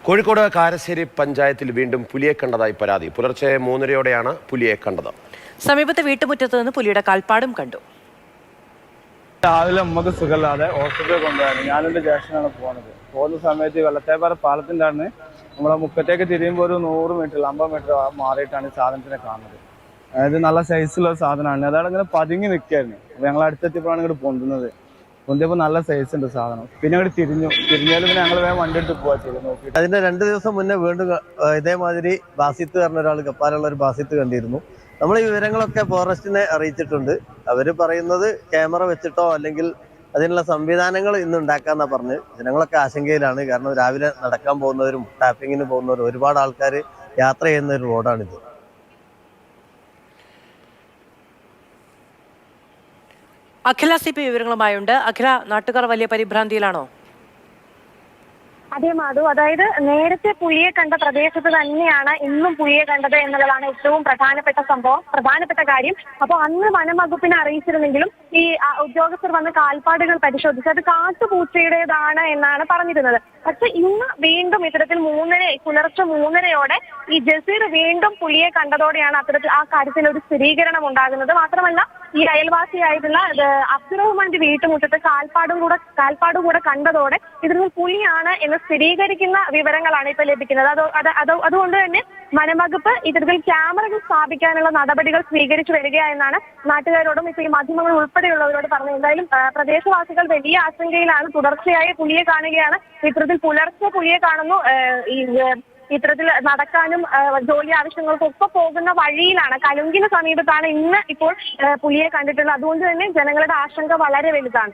കോഴിക്കോട് കാരശ്ശേരി പഞ്ചായത്തിൽ വീണ്ടും പുലിയെ കണ്ടതായി പരാതി. പുലർച്ചെ 3:30-ഓടെയാണ് പുലിയെ കണ്ടത്. സമീപത്തെ വീട്ടുമുറ്റത്ത് നിന്ന് പുലിയുടെ കാൽപ്പാടും കണ്ടു. രാവിലെ നമുക്ക് സുഖമില്ലാതെ ഹോസ്പിറ്റലിൽ കൊണ്ടുപോയി. ഞാനെൻ്റെ ജ്യേഷ്ഠനാണ് പോകുന്ന സമയത്ത് വെള്ളത്തേപ്പാറ പാലത്തിൻ്റെ ആണ് നമ്മളെ മുക്കത്തേക്ക് തിരിയുമ്പോൾ ഒരു 100 മീറ്റർ 50 മീറ്റർ മാറിയിട്ടാണ് ഈ സാധനത്തിനെ കാണുന്നത്. അതായത് നല്ല സൈസുള്ള സാധനമാണ്. അതാണ് ഇങ്ങനെ പതുങ്ങി നിൽക്കുകയായിരുന്നു. അപ്പോൾ ഞങ്ങൾ അടുത്തെത്തിയപ്പോഴാണ് ഇങ്ങോട്ട് പൊന്തുന്നത്. പൊന്തിയപ്പോൾ നല്ല സൈസ് ഉണ്ട് സാധനം. പിന്നെ അങ്ങോട്ട് തിരിഞ്ഞാലും പിന്നെ ഞങ്ങൾ വേഗം വണ്ടി എടുത്ത് പോവാ ചെയ്ത് നോക്കി. അതിന്റെ 2 ദിവസം മുന്നേ വീണ്ടും ഇതേമാതിരി ബാസിത്ത് പറഞ്ഞ ഒരാൾ കപ്പാലുള്ള ഒരു ബാസിത്ത് കണ്ടിരുന്നു. നമ്മൾ ഈ വിവരങ്ങളൊക്കെ ഫോറസ്റ്റിനെ അറിയിച്ചിട്ടുണ്ട്. അവര് പറയുന്നത് ക്യാമറ വെച്ചിട്ടോ അല്ലെങ്കിൽ അതിനുള്ള സംവിധാനങ്ങൾ ഇന്ന് ഉണ്ടാക്കാന്നാ പറഞ്ഞ്. ജനങ്ങളൊക്കെ ആശങ്കയിലാണ്. കാരണം രാവിലെ നടക്കാൻ പോകുന്നവരും ടാപ്പിങ്ങിന് പോകുന്നവരും ഒരുപാട് ആൾക്കാർ യാത്ര ചെയ്യുന്ന ഒരു റോഡാണിത്. അഖില CP വിവരങ്ങളുമായുണ്ട്. അഖില, നാട്ടുകാർ വലിയ പരിഭ്രാന്തിയിലാണോ? അതെ മാധു, അതായത് നേരത്തെ പുലിയെ കണ്ട പ്രദേശത്ത് തന്നെയാണ് ഇന്നും പുലിയെ കണ്ടത് എന്നുള്ളതാണ് ഏറ്റവും പ്രധാനപ്പെട്ട കാര്യം. അപ്പോൾ അന്ന് വനം വകുപ്പിനെ അറിയിച്ചിരുന്നെങ്കിലും ഈ ഉദ്യോഗസ്ഥർ വന്ന് കാൽപ്പാടുകൾ പരിശോധിച്ച് അത് കാട്ടുപൂച്ചയുടേതാണ് എന്നാണ് പറഞ്ഞിരുന്നത്. പക്ഷെ ഇന്ന് വീണ്ടും ഇത്തരത്തിൽ പുലർച്ചെ 3:30-ഓടെ ഈ ജസീർ വീണ്ടും പുലിയെ കണ്ടതോടെയാണ് ആ കാര്യത്തിൽ ഒരു സ്ഥിരീകരണം ഉണ്ടാകുന്നത്. മാത്രമല്ല, ഈ അയൽവാസിയായിട്ടുള്ള അബ്ദുറഹ്മാന്റെ വീട്ടുമുറ്റത്ത് കാൽപ്പാടും കൂടെ കണ്ടതോടെ ഇതിൽ പുലിയാണ് എന്ന് സ്ഥിരീകരിക്കുന്ന വിവരങ്ങളാണ് ഇപ്പോൾ ലഭിക്കുന്നത്. അതുകൊണ്ട് തന്നെ വനംവകുപ്പ് ഇത്തരത്തിൽ ക്യാമറകൾ സ്ഥാപിക്കാനുള്ള നടപടികൾ സ്വീകരിച്ചു വരിക എന്നാണ് നാട്ടുകാരോടും ഇപ്പോൾ ഈ മാധ്യമങ്ങൾ ഉൾപ്പെടെയുള്ളവരോട് പറഞ്ഞത്. എന്തായാലും പ്രദേശവാസികൾ വലിയ ആശങ്കയിലാണ്. തുടർച്ചയായി പുലിയെ കാണുകയാണ്. ഇത്തരത്തിൽ പുലർച്ചെ പുലിയെ കാണുന്നു. ഇത്തരത്തിൽ നടക്കാനും ജോലി ആവശ്യങ്ങൾക്കും ഒക്കെ പോകുന്ന വഴിയിലാണ്, കലുങ്കിന് സമീപത്താണ് ഇന്ന് ഇപ്പോൾ പുലിയെ കണ്ടിട്ടുള്ളത്. അതുകൊണ്ട് തന്നെ ജനങ്ങളുടെ ആശങ്ക വളരെ വലുതാണ്.